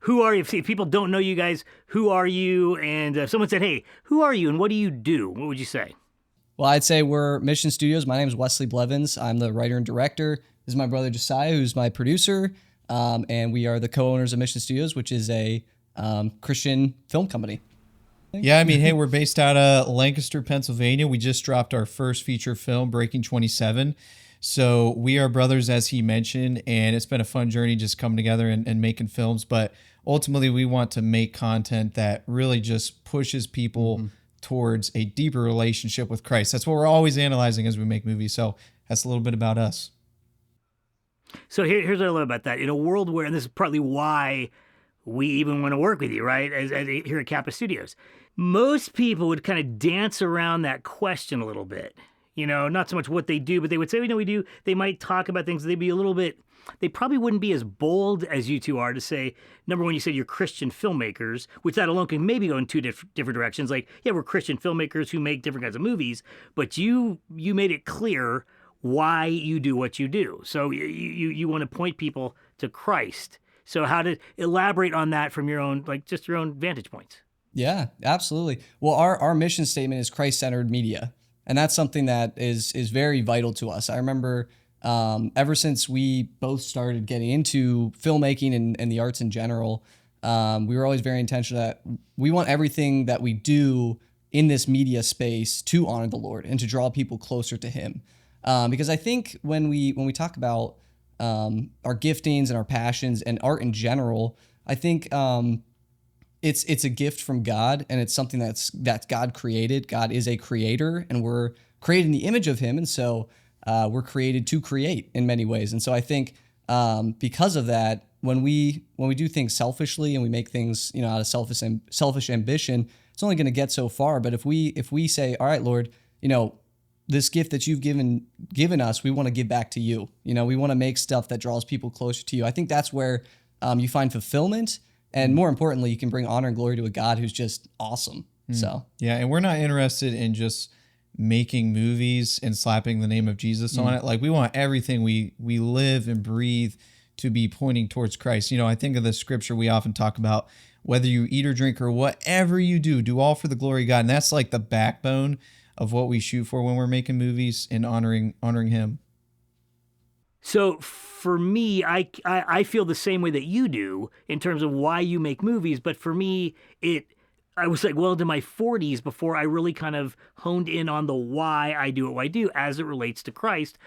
who are you? If people don't know you guys, who are you? And if someone said, hey, who are you and what do you do? What would you say? Well, I'd say we're Mission Studios. My name is Wesley Blevins. I'm the writer and director. This is my brother Josiah, who's my producer. And we are the co-owners of Mission Studios, which is a Christian film company. Yeah, I mean, hey, we're based out of Lancaster, Pennsylvania. We just dropped our first feature film, Breaking 27. So we are brothers, as he mentioned, and it's been a fun journey just coming together and making films. But ultimately, we want to make content that really just pushes people towards a deeper relationship with Christ. That's what we're always analyzing as we make movies. So that's a little bit about us. So here's what I love about that. In a world where, and this is partly why we even want to work with you, right, as here at Kappa Studios, most people would kind of dance around that question a little bit. Not so much what they do, but they would say, we do. They might talk about things. They'd be a little bit, they probably wouldn't be as bold as you two are to say, number one, you said you're Christian filmmakers, which that alone can maybe go in two different directions. Like, yeah, we're Christian filmmakers who make different kinds of movies, but you made it clear why you do what you do. So you want to point people to Christ. So how to elaborate on that from your own, just your own vantage points. Yeah, absolutely. Well, our mission statement is Christ-centered media. And that's something that is very vital to us. I remember ever since we both started getting into filmmaking and the arts in general, we were always very intentional that we want everything that we do in this media space to honor the Lord and to draw people closer to Him. Because I think when we talk about our giftings and our passions and art in general, I think it's a gift from God, and it's something that's God created. God is a creator, and we're created in the image of Him, and so we're created to create in many ways. And so I think because of that, when we do things selfishly and we make things out of selfish ambition, it's only going to get so far. But if we say, all right, Lord, this gift that you've given us, we want to give back to you. We want to make stuff that draws people closer to you. I think that's where you find fulfillment. And more importantly, you can bring honor and glory to a God who's just awesome. So yeah, and we're not interested in just making movies and slapping the name of Jesus on it. Like, we want everything we live and breathe to be pointing towards Christ. I think of the scripture we often talk about, whether you eat or drink or whatever you do all for the glory of God. And that's like the backbone of what we shoot for when we're making movies and honoring Him. So for me, I feel the same way that you do in terms of why you make movies. But for me, I was well into my 40s before I really kind of honed in on the why I do what I do as it relates to Christ.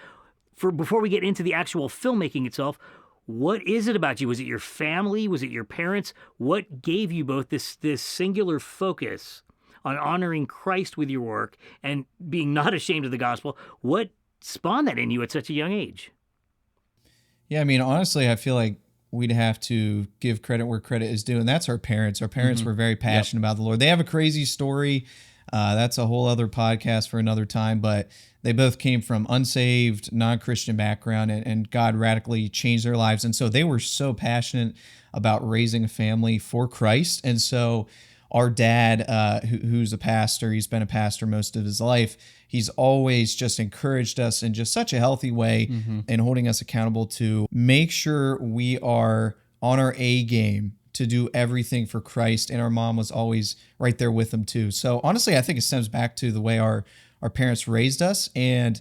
Before we get into the actual filmmaking itself, what is it about you? Was it your family? Was it your parents? What gave you both this singular focus on honoring Christ with your work and being not ashamed of the gospel? What spawned that in you at such a young age? Yeah, I mean, honestly, I feel like we'd have to give credit where credit is due, and that's our parents. Our parents were very passionate about the Lord. They have a crazy story. That's a whole other podcast for another time, but they both came from unsaved, non-Christian background, and God radically changed their lives. And so they were so passionate about raising a family for Christ. And so our dad, who's a pastor, he's been a pastor most of his life, he's always just encouraged us in just such a healthy way and holding us accountable to make sure we are on our A game to do everything for Christ. And our mom was always right there with him too. So honestly, I think it stems back to the way our parents raised us. And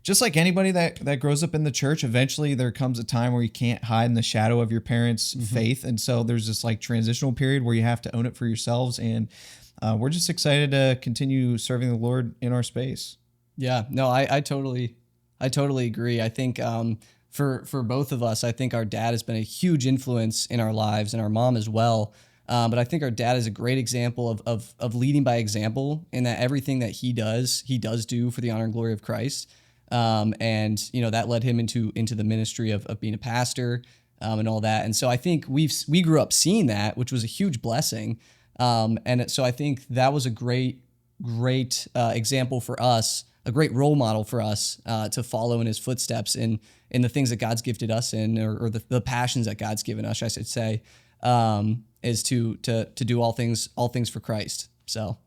just like anybody that grows up in the church, eventually there comes a time where you can't hide in the shadow of your parents' faith. And so there's this transitional period where you have to own it for yourselves. And we're just excited to continue serving the Lord in our space. Yeah, no, I totally agree. I think for both of us, I think our dad has been a huge influence in our lives, and our mom as well. But I think our dad is a great example of leading by example, in that everything that he does do for the honor and glory of Christ. And that led him into the ministry of being a pastor and all that. And so I think we grew up seeing that, which was a huge blessing. So I think that was a great example for us, a great role model for us to follow in his footsteps in the things that God's gifted us in, or the passions that God's given us, I should say, is to do all things for Christ. So,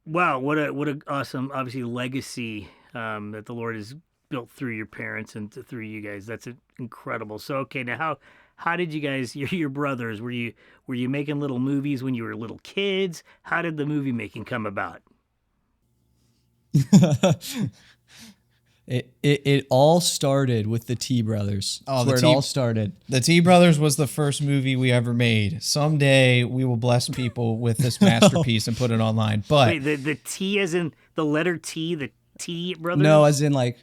wow, what a awesome, obviously, legacy that the Lord has built through your parents and through you guys. That's incredible. So, okay, now how did you guys, your brothers, were you making little movies when you were little kids? How did the movie making come about? It all started with the T Brothers. Oh, That's where it all started. The T Brothers was the first movie we ever made. Someday we will bless people with this masterpiece and put it online. But Wait, the T as in the letter T, the T brothers? No, as in like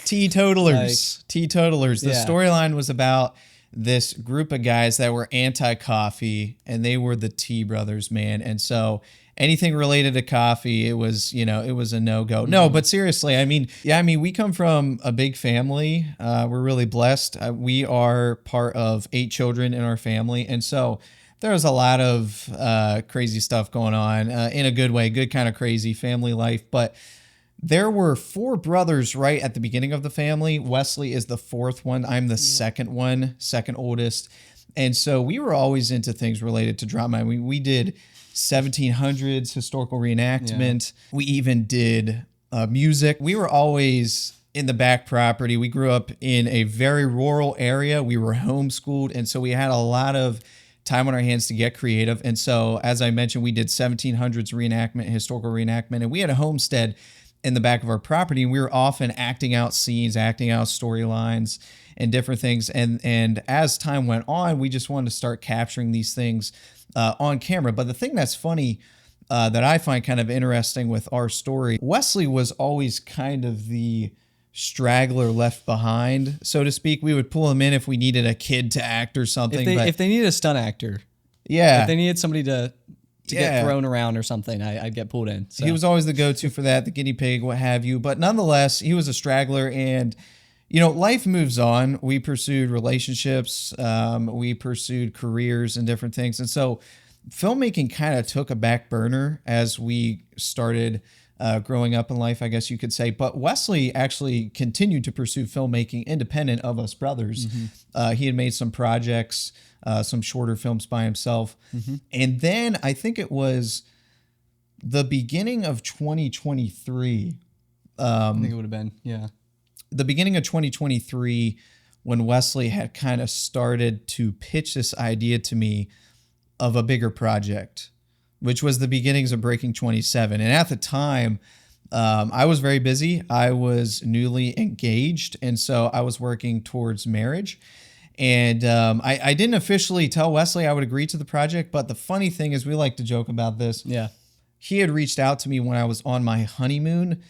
teetotalers. Teetotalers. The Yeah. storyline was about this group of guys that were anti-coffee, and they were the T Brothers, man. And so anything related to coffee, it was, it was a no-go. No, but seriously, we come from a big family. We're really blessed. We are part of 8 children in our family. And so there was a lot of crazy stuff going on in a good way, good kind of crazy family life. But there were 4 brothers right at the beginning of the family. Wesley is the 4th one. I'm the second one, second oldest. And so we were always into things related to drama. We did 1700s historical reenactment. Yeah. We even did music. We were always in the back property. We grew up in a very rural area. We were homeschooled. And so we had a lot of time on our hands to get creative. And so, as I mentioned, we did 1700s reenactment, historical reenactment, and we had a homestead in the back of our property. And we were often acting out scenes, acting out storylines and different things. And as time went on, we just wanted to start capturing these things on camera. But the thing that's funny that I find kind of interesting with our story, Wesley was always kind of the straggler left behind, so to speak. We would pull him in if we needed a kid to act or something. If they needed a stunt actor, yeah, if they needed somebody to get thrown around or something, I'd get pulled in. So. He was always the go-to for that, the guinea pig, what have you. But nonetheless, he was a straggler, and life moves on. We pursued relationships, we pursued careers and different things, and so filmmaking kind of took a back burner as we started growing up in life, I guess you could say. But Wesley actually continued to pursue filmmaking independent of us brothers. Mm-hmm. He had made some projects, some shorter films by himself. Mm-hmm. And then I think it was the beginning of 2023. I think it would have been, yeah. The beginning of 2023, when Wesley had kind of started to pitch this idea to me of a bigger project, which was the beginnings of Breaking 27. And at the time, I was very busy. I was newly engaged, and so I was working towards marriage. And I didn't officially tell Wesley I would agree to the project, but the funny thing is, we like to joke about this. Yeah. He had reached out to me when I was on my honeymoon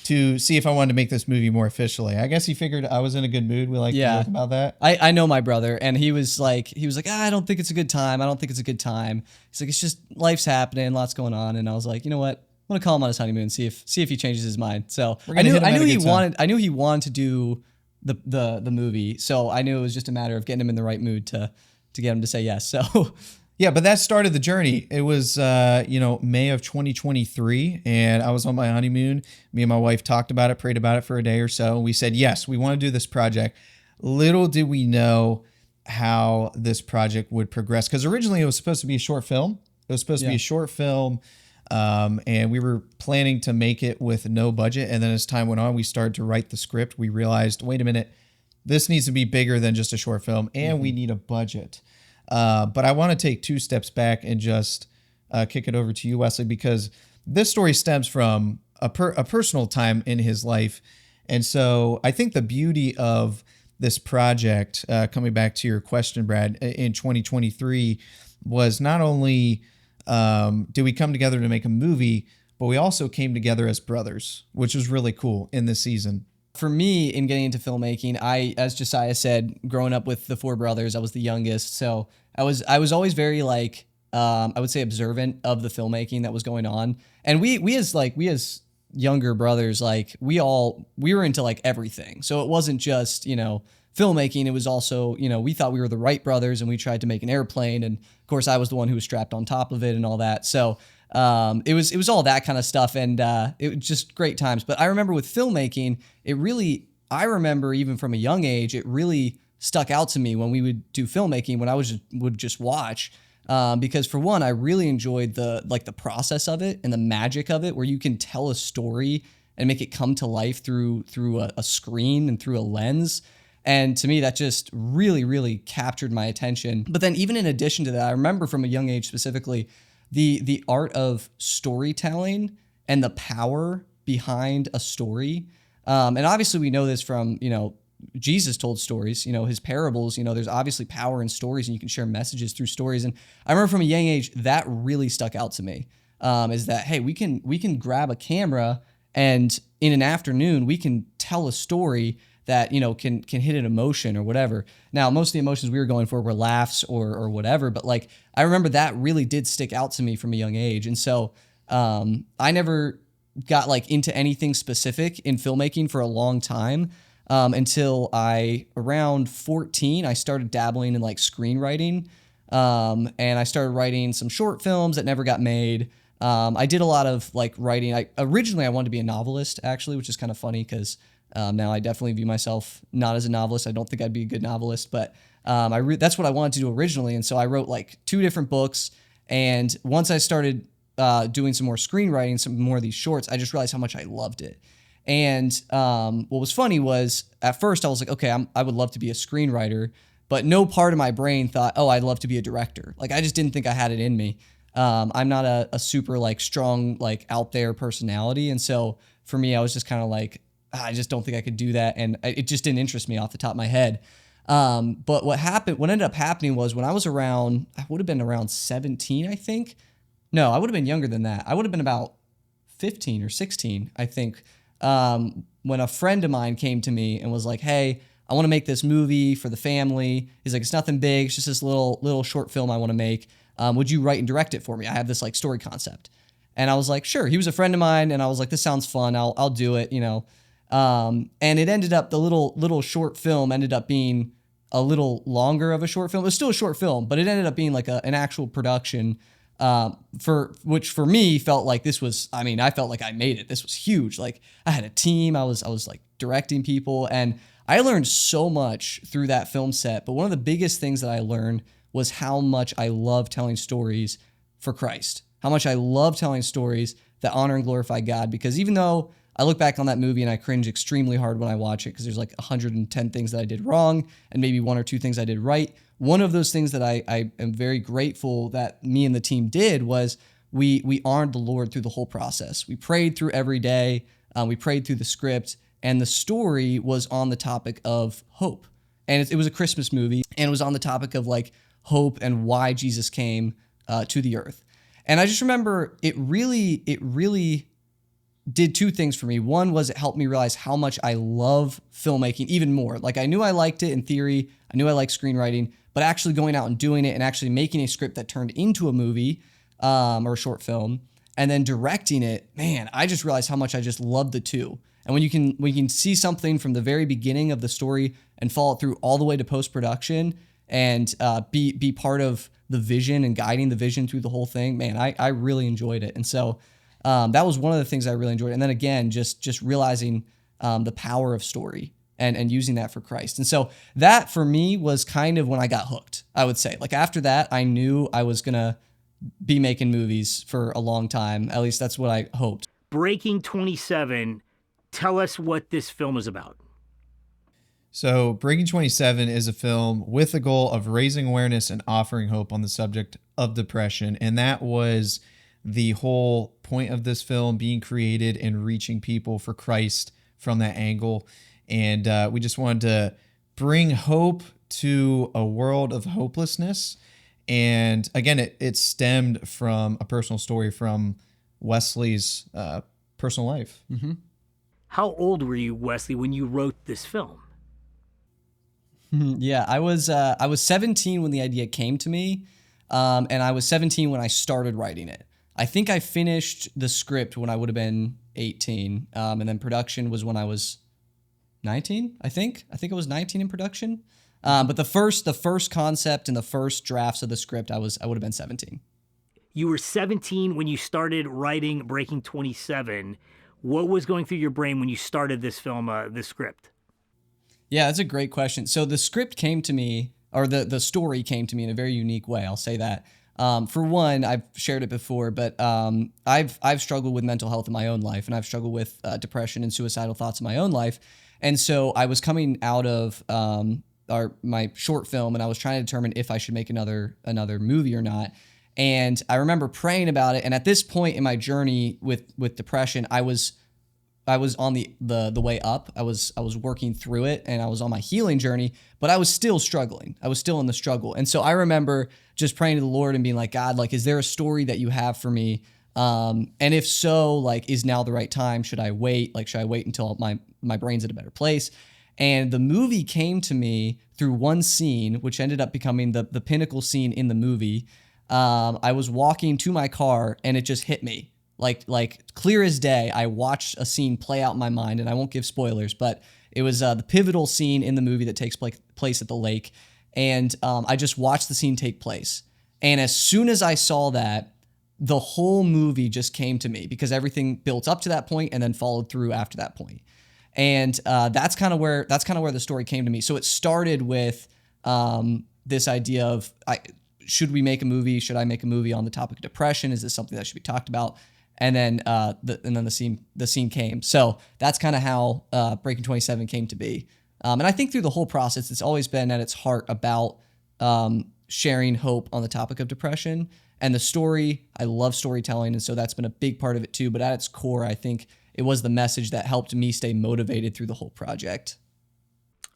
to see if I wanted to make this movie more officially. I guess he figured I was in a good mood. We like to joke about that. I know my brother, and he was like, I don't think it's a good time. I don't think it's a good time. He's like, it's just life's happening, lots going on. And I was like, you know what? I'm gonna call him on his honeymoon, see if he changes his mind. So I knew he wanted to do the movie. So I knew it was just a matter of getting him in the right mood to get him to say yes. So yeah, but that started the journey. It was, May of 2023, and I was on my honeymoon. Me and my wife talked about it, prayed about it for a day or so. We said, yes, we want to do this project. Little did we know how this project would progress, because originally it was supposed to be a short film. It was supposed to be a short film, and we were planning to make it with no budget. And then as time went on, we started to write the script. We realized, wait a minute, this needs to be bigger than just a short film, and we need a budget. But I want to take 2 steps back and just kick it over to you, Wesley, because this story stems from a personal time in his life. And so I think the beauty of this project, coming back to your question, Brad, in 2023, was not only did we come together to make a movie, but we also came together as brothers, which was really cool in this season. For me, in getting into filmmaking, as Josiah said, growing up with the 4 brothers, I was the youngest. So I was always very I would say observant of the filmmaking that was going on. And we as younger brothers, we were into everything. So it wasn't just, filmmaking. It was also, we thought we were the Wright brothers, and we tried to make an airplane. And of course I was the one who was strapped on top of it and all that. So it was all that kind of stuff, and it was just great times. But I remember with filmmaking, I remember even from a young age, it really stuck out to me when we would do filmmaking, when I would just watch, because for one, I really enjoyed the process of it and the magic of it, where you can tell a story and make it come to life through a screen and through a lens. And to me, that just really, really captured my attention. But then even in addition to that, I remember from a young age specifically, the art of storytelling and the power behind a story. And obviously we know this from, Jesus told stories, his parables, there's obviously power in stories and you can share messages through stories. And I remember from a young age, that really stuck out to me, is that, hey, we can grab a camera and in an afternoon, we can tell a story that, can hit an emotion or whatever. Now, most of the emotions we were going for were laughs or whatever, but like, I remember that really did stick out to me from a young age. And so I never got like into anything specific in filmmaking for a long time, until around 14, I started dabbling in like screenwriting. And I started writing some short films that never got made. I did a lot of like writing. Originally I wanted to be a novelist actually, which is kind of funny because now I definitely view myself not as a novelist. I don't think I'd be a good novelist, but that's what I wanted to do originally. And so I wrote like 2 different books. And once I started doing some more screenwriting, some more of these shorts, I just realized how much I loved it. And what was funny was at first I was like, okay, I would love to be a screenwriter, but no part of my brain thought, oh, I'd love to be a director. Like I just didn't think I had it in me. I'm not a super like strong, like out there personality. And so for me, I was just kind of like, I just don't think I could do that. And it just didn't interest me off the top of my head. But what ended up happening was when I would have been around 17, I think. No, I would have been younger than that. I would have been about 15 or 16, I think. When a friend of mine came to me and was like, hey, I want to make this movie for the family. He's like, it's nothing big. It's just this little short film I want to make. Would you write and direct it for me? I have this like story concept. And I was like, sure. He was a friend of mine. And I was like, this sounds fun. I'll do it, And it ended up, the little short film ended up being a little longer of a short film. It was still a short film, but it ended up being like an actual production, which for me felt like I felt like I made it. This was huge. Like I had a team. I was like directing people, and I learned so much through that film set. But one of the biggest things that I learned was how much I love telling stories for Christ, how much I love telling stories that honor and glorify God. Because even though I look back on that movie and I cringe extremely hard when I watch it, because there's like 110 things that I did wrong and maybe 1 or 2 things I did right. One of those things that I am very grateful that me and the team did was we honored the Lord through the whole process. We prayed through every day. We prayed through the script, and the story was on the topic of hope. And it was a Christmas movie, and it was on the topic of like hope and why Jesus came to the earth. And I just remember it really did 2 things for me. One was it helped me realize how much I love filmmaking even more. Like I knew I liked it in theory. I knew I liked screenwriting, but actually going out and doing it and actually making a script that turned into a movie or a short film and then directing it, man, I just realized how much I just love the 2. And when you can see something from the very beginning of the story and follow it through all the way to post-production and be part of the vision and guiding the vision through the whole thing, man, I really enjoyed it. And so that was one of the things I really enjoyed. And then again, just realizing the power of story and using that for Christ. And so that for me was kind of when I got hooked, I would say. Like after that, I knew I was going to be making movies for a long time. At least that's what I hoped. Breaking 27, tell us what this film is about. So Breaking 27 is a film with the goal of raising awareness and offering hope on the subject of depression. And that was the whole point of this film, being created and reaching people for Christ from that angle. And we just wanted to bring hope to a world of hopelessness. And again, it stemmed from a personal story from Wesley's personal life. Mm-hmm. How old were you, Wesley, when you wrote this film? Yeah, I was 17 when the idea came to me, and I was 17 when I started writing it. I think I finished the script when I would have been 18, and then production was when I was 19. I think I was 19 in production. But the first concept and the first drafts of the script, I would have been 17. You were 17 when you started writing Breaking 27. What was going through your brain when you started this film, this script? Yeah, that's a great question. So the script came to me, or the story came to me in a very unique way. I'll say that. For one, I've shared it before, but I've struggled with mental health in my own life, and I've struggled with depression and suicidal thoughts in my own life. And so I was coming out of my short film, and I was trying to determine if I should make another movie or not. And I remember praying about it. And at this point in my journey with depression, I was on the way up. I was working through it, and I was on my healing journey, but I was still struggling. I was still in the struggle. And so I remember just praying to the Lord and being like, God, like, is there a story that you have for me? And if so, like, is now the right time? Should I wait? Like, should I wait until my brain's in a better place? And the movie came to me through one scene, which ended up becoming the pinnacle scene in the movie. I was walking to my car, and it just hit me. Like clear as day, I watched a scene play out in my mind, and I won't give spoilers, but it was the pivotal scene in the movie that takes place at the lake. And I just watched the scene take place. And as soon as I saw that, the whole movie just came to me, because everything built up to that point and then followed through after that point. And that's kind of where the story came to me. So it started with this idea of, should we make a movie? Should I make a movie on the topic of depression? Is this something that should be talked about? And then the scene came. So that's kind of how Breaking 27 came to be. And I think through the whole process, it's always been at its heart about sharing hope on the topic of depression. And the story, I love storytelling, and so that's been a big part of it too. But at its core, I think it was the message that helped me stay motivated through the whole project.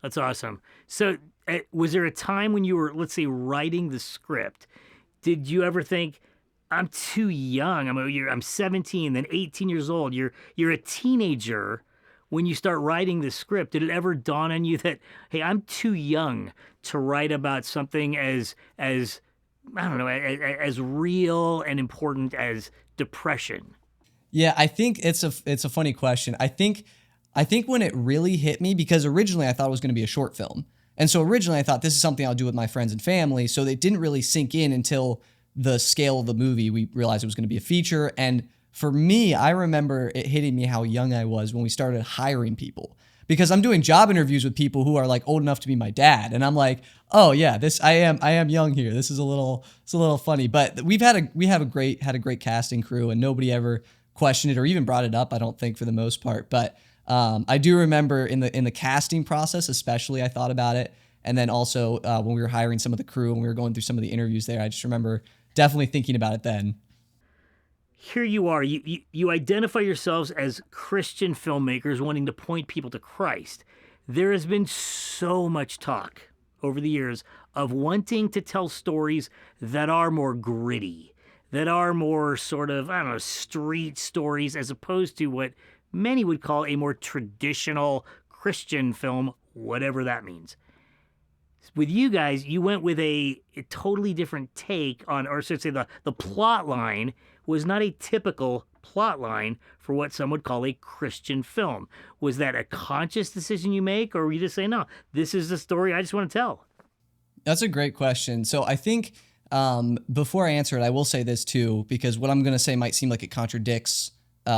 That's awesome. So was there a time when you were, let's say, writing the script, did you ever think, I'm too young, I'm 17, then 18 years old, you're a teenager when you start writing the script? Did it ever dawn on you that, hey, I'm too young to write about something as I don't know, as real and important as depression? Yeah, I think it's a funny question. I think when it really hit me, because originally I thought it was going to be a short film. And so originally I thought, this is something I'll do with my friends and family. So it didn't really sink in until the scale of the movie. We realized it was going to be a feature. And for me, I remember it hitting me how young I was when we started hiring people, because I'm doing job interviews with people who are like old enough to be my dad. And I'm like, oh yeah, I am young here. This is a little funny, but we had a great casting crew, and nobody ever questioned it or even brought it up, I don't think, for the most part. But I do remember in the casting process, especially, I thought about it. And then also when we were hiring some of the crew and we were going through some of the interviews there, I just remember definitely thinking about it then. Here you are, you identify yourselves as Christian filmmakers wanting to point people to Christ. There has been so much talk over the years of wanting to tell stories that are more gritty, that are more sort of, I don't know, street stories, as opposed to what many would call a more traditional Christian film, whatever that means. With you guys, you went with a totally different take on, or should I say the plot line was not a typical plot line for what some would call a Christian film. Was that a conscious decision you make, or were you just saying, no, this is the story I just want to tell? That's a great question. So I think before I answer it, I will say this too, because what I'm going to say might seem like it contradicts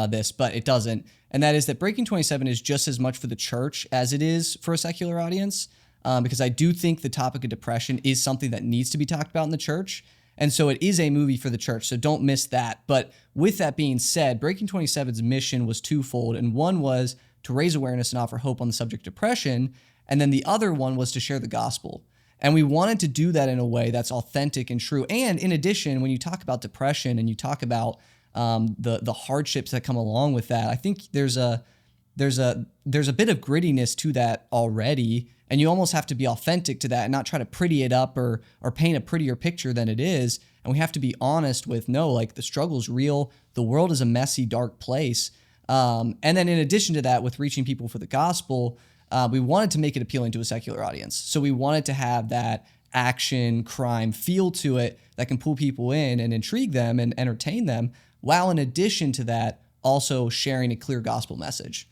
this, but it doesn't. And that is that Breaking 27 is just as much for the church as it is for a secular audience, because I do think the topic of depression is something that needs to be talked about in the church. And so it is a movie for the church, so don't miss that. But with that being said, Breaking 27's mission was twofold, and one was to raise awareness and offer hope on the subject of depression, and then the other one was to share the gospel. And we wanted to do that in a way that's authentic and true. And in addition, when you talk about depression and you talk about the hardships that come along with that, I think there's a bit of grittiness to that already, and you almost have to be authentic to that and not try to pretty it up or paint a prettier picture than it is. And we have to be honest with, no, like, the struggle's real. The world is a messy, dark place. And then in addition to that, with reaching people for the gospel, we wanted to make it appealing to a secular audience. So we wanted to have that action, crime feel to it that can pull people in and intrigue them and entertain them, while in addition to that, also sharing a clear gospel message.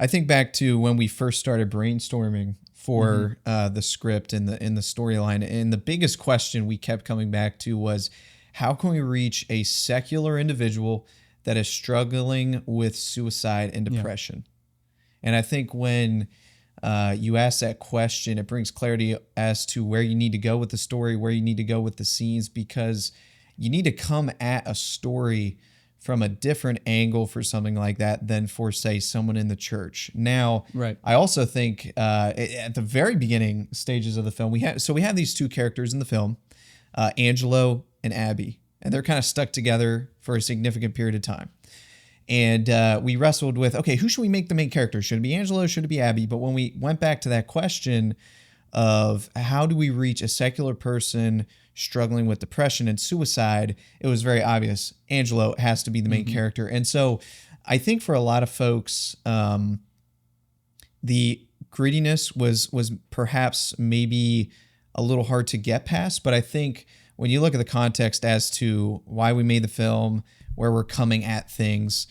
I think back to when we first started brainstorming for the script and the storyline, and the biggest question we kept coming back to was, how can we reach a secular individual that is struggling with suicide and depression? Yeah. And I think when you ask that question, it brings clarity as to where you need to go with the story, where you need to go with the scenes, because you need to come at a story from a different angle for something like that than for, say, someone in the church. Now, Right. I also think at the very beginning stages of the film, we have these two characters in the film, Angelo and Abby, and they're kind of stuck together for a significant period of time. And we wrestled with, okay, who should we make the main character? Should it be Angelo? Should it be Abby? But when we went back to that question of how do we reach a secular person struggling with depression and suicide, it was very obvious. Angelo has to be the main character. And so I think for a lot of folks, the grittiness was perhaps maybe a little hard to get past. But I think when you look at the context as to why we made the film, where we're coming at things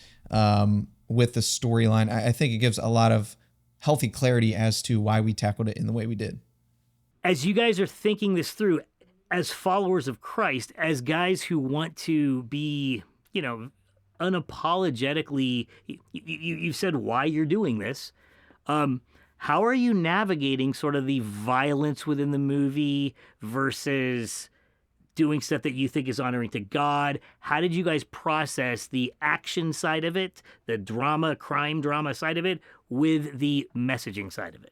with the storyline, I think it gives a lot of healthy clarity as to why we tackled it in the way we did. As you guys are thinking this through, as followers of Christ, as guys who want to be, unapologetically, you've said why you're doing this. How are you navigating sort of the violence within the movie versus doing stuff that you think is honoring to God? How did you guys process the action side of it, the crime drama side of it, with the messaging side of it?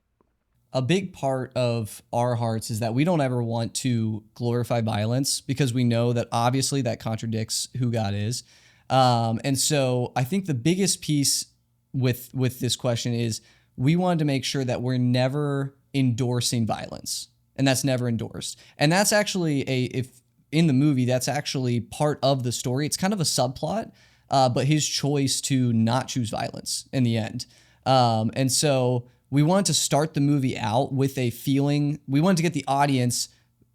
A big part of our hearts is that we don't ever want to glorify violence, because we know that obviously that contradicts who God is. And so I think the biggest piece with this question is we wanted to make sure that we're never endorsing violence, and that's never endorsed. And that's actually if in the movie, that's actually part of the story. It's kind of a subplot, but his choice to not choose violence in the end. And so we wanted to start the movie out with a feeling. We wanted to get the audience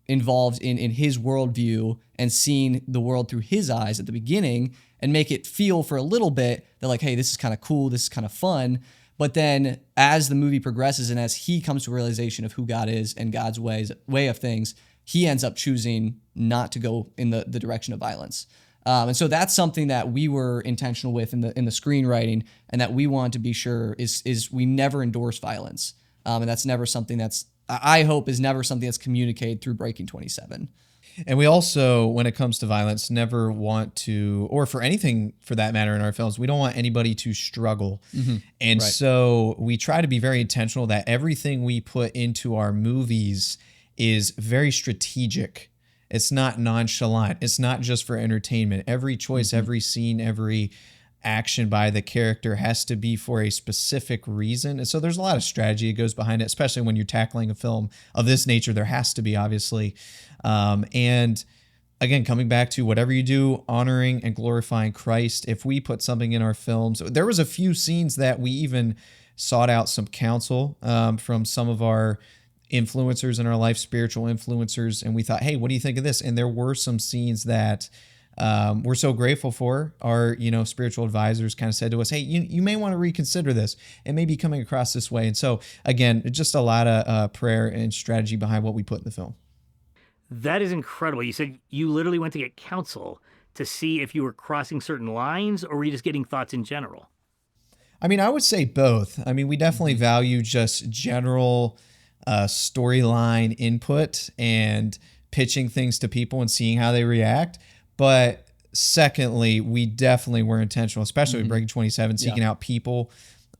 involved in his worldview and seeing the world through his eyes at the beginning, and make it feel for a little bit that like, hey, this is kind of cool, this is kind of fun. But then as the movie progresses and as he comes to a realization of who God is and God's way of things, he ends up choosing not to go in the direction of violence. And so that's something that we were intentional with in the screenwriting, and that we want to be sure is we never endorse violence. And that's never something I hope is never something that's communicated through Breaking 27. And we also, when it comes to violence, never want to, or for anything for that matter in our films, we don't want anybody to struggle. And Right. so we try to be very intentional that everything we put into our movies is very strategic. It's not nonchalant. It's not just for entertainment. Every choice, every scene, every action by the character has to be for a specific reason. And so there's a lot of strategy that goes behind it, especially when you're tackling a film of this nature. There has to be, obviously. And again, coming back to whatever you do, honoring and glorifying Christ. If we put something in our films, there was a few scenes that we even sought out some counsel from some of our influencers in our life, spiritual influencers. And we thought, hey, what do you think of this? And there were some scenes that we're so grateful for. Our, spiritual advisors kind of said to us, hey, you may want to reconsider this. It may be coming across this way. And so again, just a lot of prayer and strategy behind what we put in the film. That is incredible. You said you literally went to get counsel to see if you were crossing certain lines, or were you just getting thoughts in general? I mean, I would say both. I mean, we definitely value just general storyline input and pitching things to people and seeing how they react. But secondly, we definitely were intentional, especially with Breaking 27, seeking out people.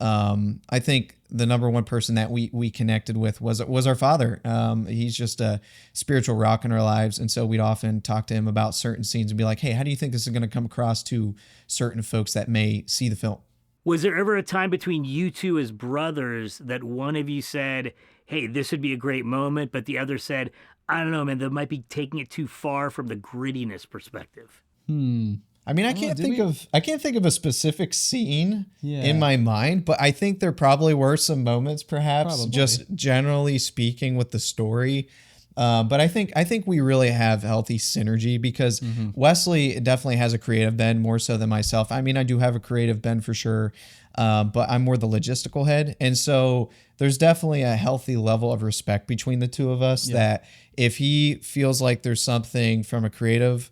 I think the number one person that we connected with was our father. He's just a spiritual rock in our lives. And so we'd often talk to him about certain scenes and be like, hey, how do you think this is going to come across to certain folks that may see the film? Was there ever a time between you two as brothers that one of you said, hey, this would be a great moment, but the other said, I don't know, man, that might be taking it too far from the grittiness perspective? I mean, I can't think of a specific scene in my mind, but I think there probably were some moments, perhaps, just generally speaking with the story. But I think we really have healthy synergy because Wesley definitely has a creative bend more so than myself. I mean, I do have a creative bend for sure, but I'm more the logistical head. And so there's definitely a healthy level of respect between the two of us that if he feels like there's something from a creative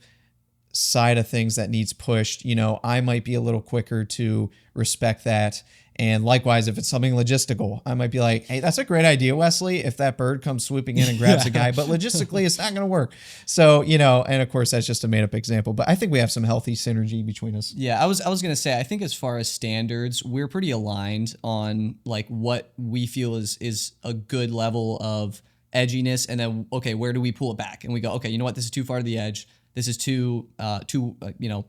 side of things that needs pushed, I might be a little quicker to respect that. And likewise, if it's something logistical, I might be like, hey, that's a great idea, Wesley, if that bird comes swooping in and grabs a guy, but logistically, it's not going to work. So, and of course, that's just a made up example, but I think we have some healthy synergy between us. Yeah, I was going to say, I think as far as standards, we're pretty aligned on like what we feel is a good level of edginess. And then, okay, where do we pull it back? And we go, okay, you know what? This is too far to the edge. This is too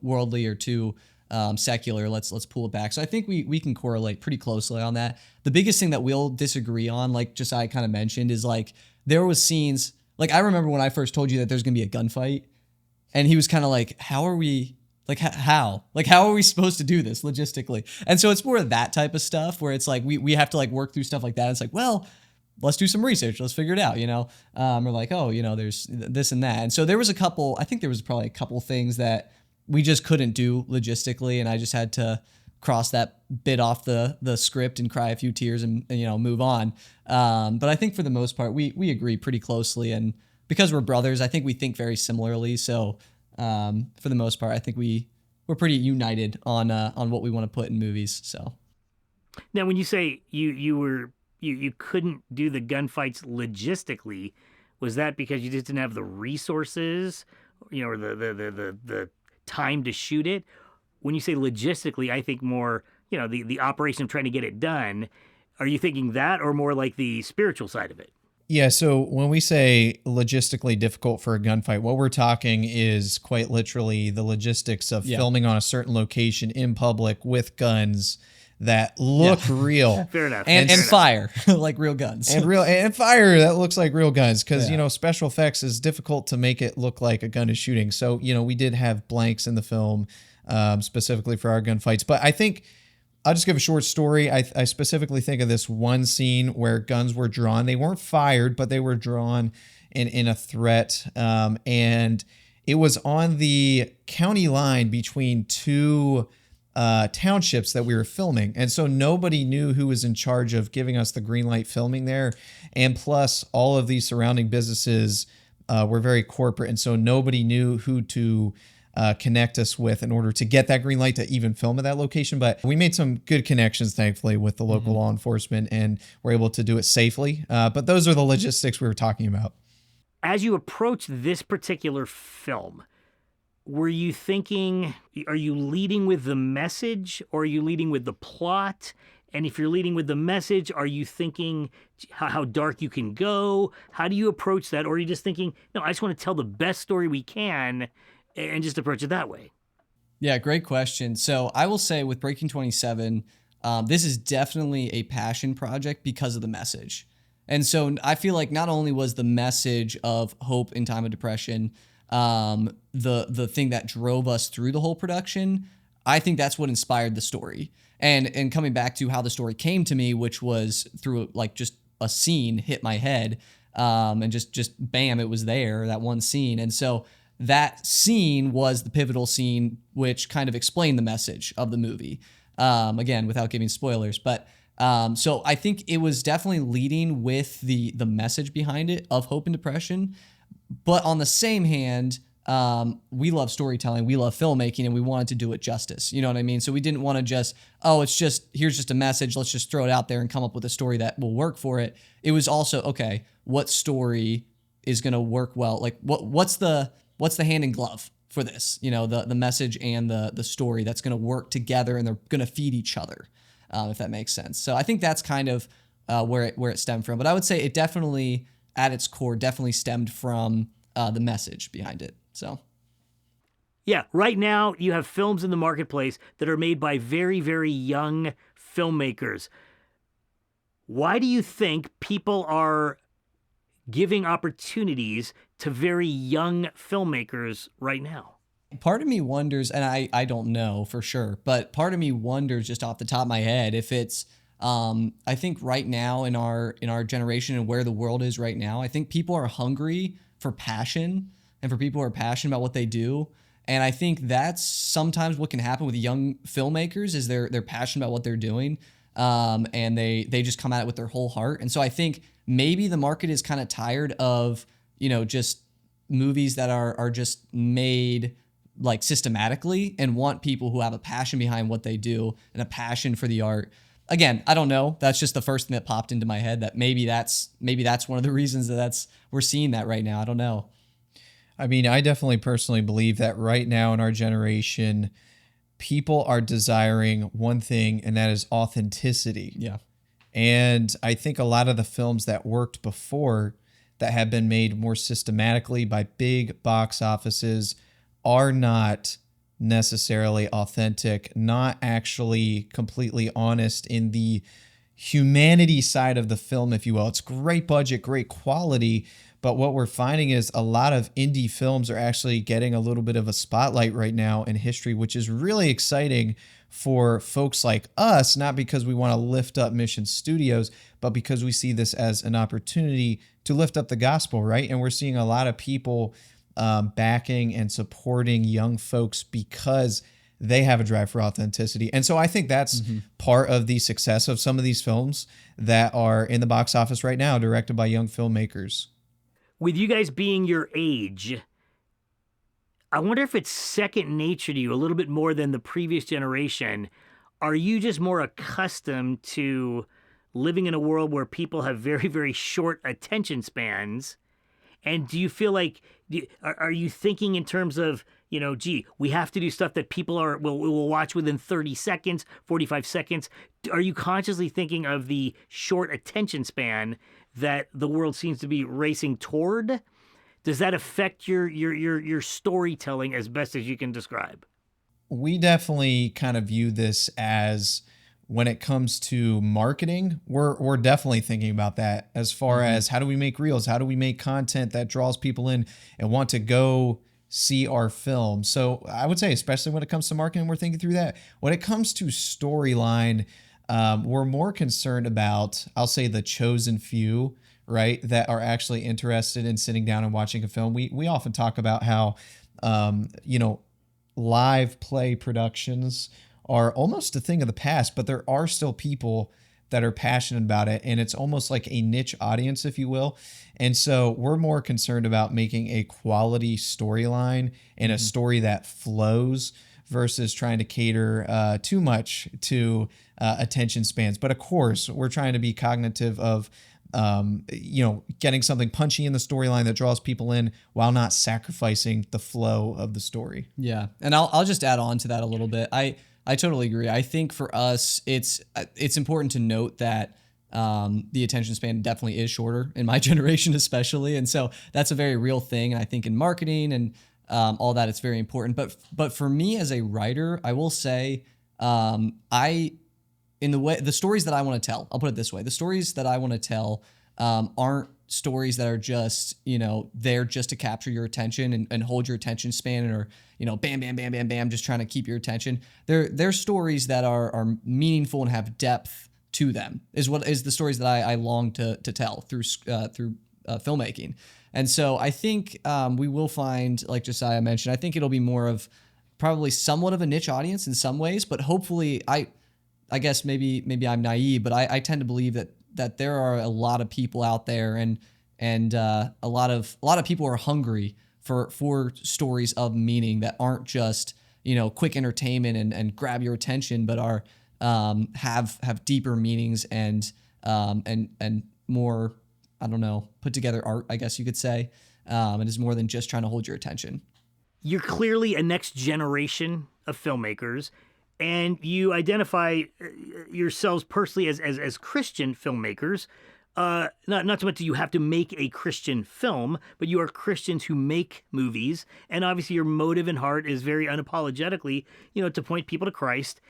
worldly or too secular. Let's pull it back. So I think we can correlate pretty closely on that. The biggest thing that we'll disagree on, like just I kind of mentioned, is like there was scenes, like I remember when I first told you that there's gonna be a gunfight, and he was kind of like, how are we, like how are we supposed to do this logistically? And so it's more of that type of stuff where it's like we have to like work through stuff like that. It's like, well, let's do some research. Let's figure it out, We're like, oh, there's this and that. And so there was I think there was probably a couple things that we just couldn't do logistically. And I just had to cross that bit off the script and cry a few tears and move on. But I think for the most part, we agree pretty closely. And because we're brothers, I think we think very similarly. So for the most part, I think we're pretty united on what we want to put in movies. So now when you say you couldn't do the gunfights logistically, was that because you just didn't have the resources, or the time to shoot it? When you say logistically, I think more, the operation of trying to get it done. Are you thinking that, or more like the spiritual side of it? Yeah, so when we say logistically difficult for a gunfight, what we're talking is quite literally the logistics of filming on a certain location in public with guns that look real. Fair enough. And fire, like real guns. And fire that looks like real guns, because special effects is difficult to make it look like a gun is shooting. So we did have blanks in the film specifically for our gunfights. But I think I'll just give a short story. I specifically think of this one scene where guns were drawn. They weren't fired, but they were drawn in a threat. And it was on the county line between two townships that we were filming. And so nobody knew who was in charge of giving us the green light filming there. And plus all of these surrounding businesses were very corporate. And so nobody knew who to connect us with in order to get that green light to even film at that location. But we made some good connections, thankfully, with the local law enforcement, and were able to do it safely. But those are the logistics we were talking about. As you approach this particular film, were you thinking, are you leading with the message, or are you leading with the plot? And if you're leading with the message, are you thinking how dark you can go? How do you approach that? Or are you just thinking, no, I just want to tell the best story we can and just approach it that way? Yeah, great question. So I will say with Breaking 27, this is definitely a passion project because of the message. And so I feel like not only was the message of hope in time of depression the thing that drove us through the whole production, I think that's what inspired the story. And coming back to how the story came to me, which was through like just a scene hit my head, and just bam, it was there, that one scene. And so that scene was the pivotal scene, which kind of explained the message of the movie. Again, without giving spoilers, but so I think it was definitely leading with the message behind it of hope and depression. But on the same hand, we love storytelling, we love filmmaking, and we wanted to do it justice. You know what I mean? So we didn't want to just, here's just a message, let's just throw it out there and come up with a story that will work for it. It was also, okay, what story is going to work well? Like what's the hand in glove for this? The message and the story that's going to work together, and they're going to feed each other, if that makes sense. So I think that's kind of where it stemmed from. But I would say it definitely, at its core, definitely stemmed from the message behind it. So, yeah, right now you have films in the marketplace that are made by very, very young filmmakers. Why do you think people are giving opportunities to very young filmmakers right now? Part of me wonders, and I don't know for sure, but part of me wonders just off the top of my head if it's I think right now in our generation and where the world is right now, I think people are hungry for passion and for people who are passionate about what they do. And I think that's sometimes what can happen with young filmmakers is they're passionate about what they're doing, and they just come at it with their whole heart. And so I think maybe the market is kind of tired of just movies that are just made like systematically and want people who have a passion behind what they do and a passion for the art. Again, I don't know. That's just the first thing that popped into my head, that maybe that's one of the reasons that we're seeing that right now. I don't know. I mean, I definitely personally believe that right now in our generation, people are desiring one thing, and that is authenticity. Yeah. And I think a lot of the films that worked before, that have been made more systematically by big box offices, are not necessarily authentic, not actually completely honest in the humanity side of the film, if you will. It's great budget, great quality, but what we're finding is a lot of indie films are actually getting a little bit of a spotlight right now in history, which is really exciting for folks like us, not because we want to lift up Mission Studios, but because we see this as an opportunity to lift up the gospel, right? And we're seeing a lot of people backing and supporting young folks because they have a drive for authenticity. And so I think that's part of the success of some of these films that are in the box office right now, directed by young filmmakers. With you guys being your age, I wonder if it's second nature to you a little bit more than the previous generation. Are you just more accustomed to living in a world where people have very, very short attention spans? And do you feel like, are you thinking in terms of, gee, we have to do stuff that people will watch within 30 seconds, 45 seconds? Are you consciously thinking of the short attention span that the world seems to be racing toward? Does that affect your storytelling as best as you can describe? We definitely kind of view this as, when it comes to marketing, we're definitely thinking about that as far as how do we make reels? How do we make content that draws people in and want to go see our film? So I would say, especially when it comes to marketing, we're thinking through that. When it comes to storyline, we're more concerned about, I'll say, the chosen few, right, that are actually interested in sitting down and watching a film. We often talk about how, live play productions are almost a thing of the past, but there are still people that are passionate about it, and it's almost like a niche audience, if you will. And so we're more concerned about making a quality storyline and a story that flows versus trying to cater too much to attention spans. But of course, we're trying to be cognitive of getting something punchy in the storyline that draws people in while not sacrificing the flow of the story. Yeah. And I'll just add on to that a little bit. I totally agree. I think for us, it's important to note that the attention span definitely is shorter in my generation, especially. And so that's a very real thing. And I think in marketing and all that, it's very important. But for me as a writer, I will say, the stories that I want to tell, I'll put it this way. The stories that I want to tell aren't stories that are just, there just to capture your attention and hold your attention span, or, bam, bam, bam, bam, bam, just trying to keep your attention. They're stories that are meaningful and have depth to them, is the stories that I long to tell through filmmaking. And so I think we will find, like Josiah mentioned, I think it'll be more of probably somewhat of a niche audience in some ways, but hopefully I guess maybe I'm naive, but I tend to believe that there are a lot of people out there and a lot of people are hungry for stories of meaning that aren't just, quick entertainment and grab your attention, but are have deeper meanings and more, I don't know, put together art, I guess you could say. It is more than just trying to hold your attention. You're clearly a next generation of filmmakers, and you identify yourselves personally as Christian filmmakers. Not so much that you have to make a Christian film, but you are Christians who make movies, and obviously your motive and heart is very unapologetically, to point people to Christ.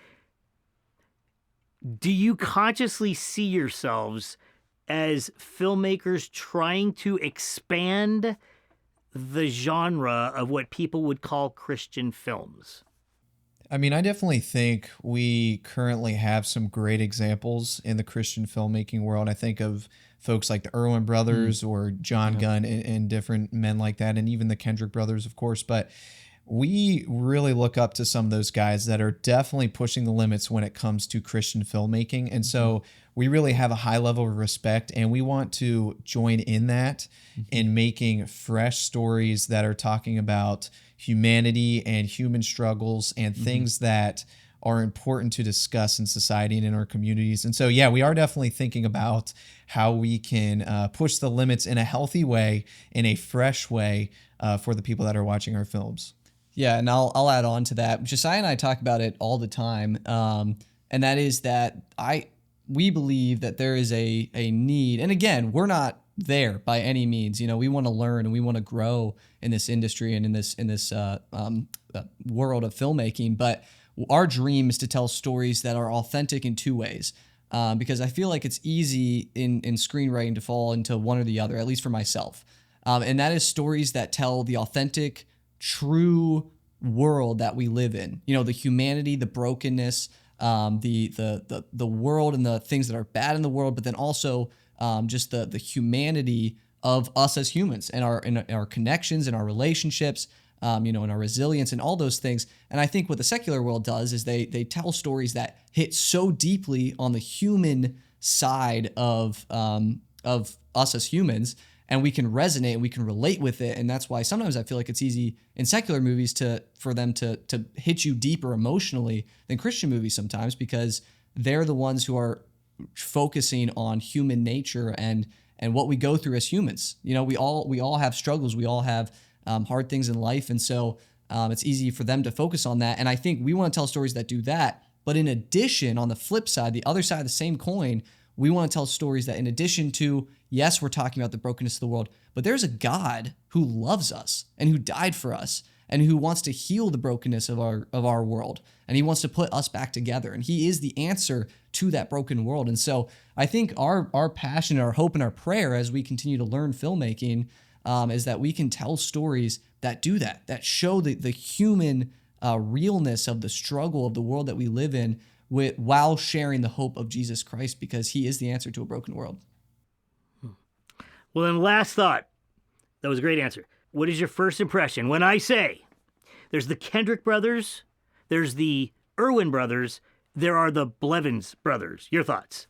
Do you consciously see yourselves as filmmakers trying to expand the genre of what people would call Christian films? I mean, I definitely think we currently have some great examples in the Christian filmmaking world. I think of folks like the Erwin brothers or John Gunn and different men like that, and even the Kendrick brothers, of course. But we really look up to some of those guys that are definitely pushing the limits when it comes to Christian filmmaking. And so we really have a high level of respect, and we want to join in that in making fresh stories that are talking about humanity and human struggles and things that are important to discuss in society and in our communities. And so, yeah, we are definitely thinking about how we can push the limits in a healthy way, in a fresh way for the people that are watching our films. Yeah, and I'll add on to that. Josiah and I talk about it all the time, and that is that we believe that there is a need. And again, we're not there by any means. You know, we want to learn and we want to grow in this industry and in this world of filmmaking. But our dream is to tell stories that are authentic in two ways. Because I feel like it's easy in screenwriting to fall into one or the other, at least for myself. And that is stories that tell the authentic, true world that we live in. You know, the humanity, the brokenness, the world and the things that are bad in the world, but then also just the humanity of us as humans and our connections and our relationships, and our resilience and all those things. And I think what the secular world does is they tell stories that hit so deeply on the human side of us as humans, and we can resonate and we can relate with it. And that's why sometimes I feel like it's easy in secular movies for them to hit you deeper emotionally than Christian movies sometimes, because they're the ones who are focusing on human nature and what we go through as humans. You know, we all have struggles. We all have hard things in life. And so it's easy for them to focus on that. And I think we want to tell stories that do that. But in addition, on the flip side, the other side of the same coin, we want to tell stories that in addition to, yes, we're talking about the brokenness of the world, but there's a God who loves us and who died for us and who wants to heal the brokenness of our world. And he wants to put us back together. And he is the answer to that broken world. And so I think our passion, our hope, and our prayer as we continue to learn filmmaking is that we can tell stories that do that show the human realness of the struggle of the world that we live in, while sharing the hope of Jesus Christ, because he is the answer to a broken world. Well, then, last thought. That was a great answer. What is your first impression when I say there's the Kendrick brothers, there's the Irwin brothers, there are the Blevins brothers? Your thoughts?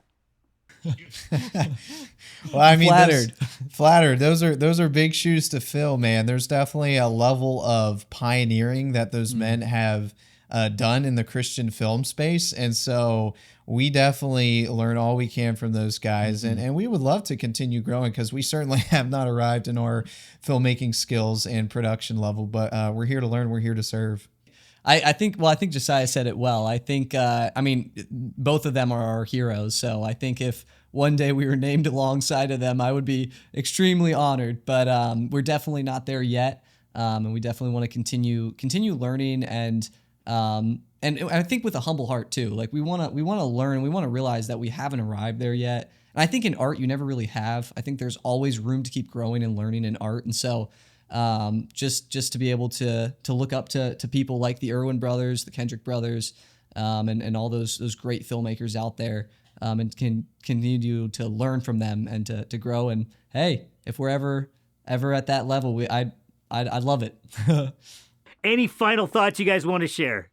Well, I mean, Flattered. Flattered. Those are big shoes to fill, man. There's definitely a level of pioneering that those men have done in the Christian film space. And so we definitely learn all we can from those guys. And we would love to continue growing, because we certainly have not arrived in our filmmaking skills and production level, but we're here to learn. We're here to serve. I think Josiah said it well. I think, both of them are our heroes. So I think if one day we were named alongside of them, I would be extremely honored, but we're definitely not there yet. And we definitely want to continue learning and I think with a humble heart too. Like we want to learn, we want to realize that we haven't arrived there yet. And I think in art, you never really have. I think there's always room to keep growing and learning in art. And so just to be able to look up to people like the Irwin brothers, the Kendrick brothers, and all those great filmmakers out there, and can continue to learn from them and to grow. And hey, if we're ever at that level, I'd love it. Any final thoughts you guys want to share?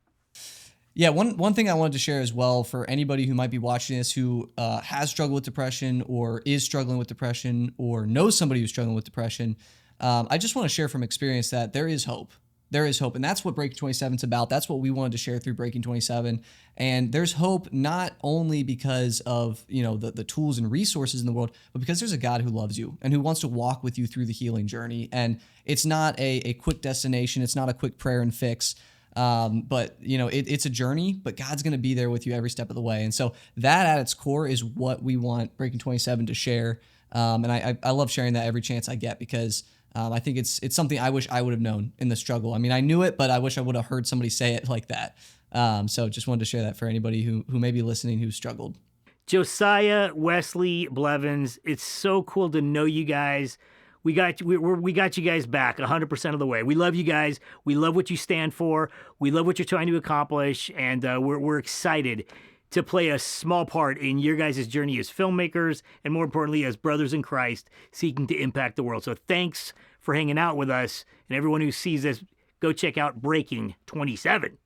Yeah, one thing I wanted to share as well for anybody who might be watching this who has struggled with depression or is struggling with depression or knows somebody who's struggling with depression, I just want to share from experience that there is hope. There is hope, and that's what Breaking 27 is about. That's what we wanted to share through Breaking 27. And there's hope not only because of the tools and resources in the world, but because there's a God who loves you and who wants to walk with you through the healing journey. And it's not a quick destination. It's not a quick prayer and fix. But it's a journey, but God's going to be there with you every step of the way. And so that at its core is what we want Breaking 27 to share. And I love sharing that every chance I get, because I think it's something I wish I would have known in the struggle. I mean, I knew it, but I wish I would have heard somebody say it like that. So just wanted to share that for anybody who may be listening who struggled. Josiah, Wesley, Blevins, it's so cool to know you guys. We got you guys back 100% of the way. We love you guys. We love what you stand for. We love what you're trying to accomplish, and we're excited to play a small part in your guys' journey as filmmakers, and more importantly, as brothers in Christ seeking to impact the world. So thanks for hanging out with us, and everyone who sees us go check out Breaking 27.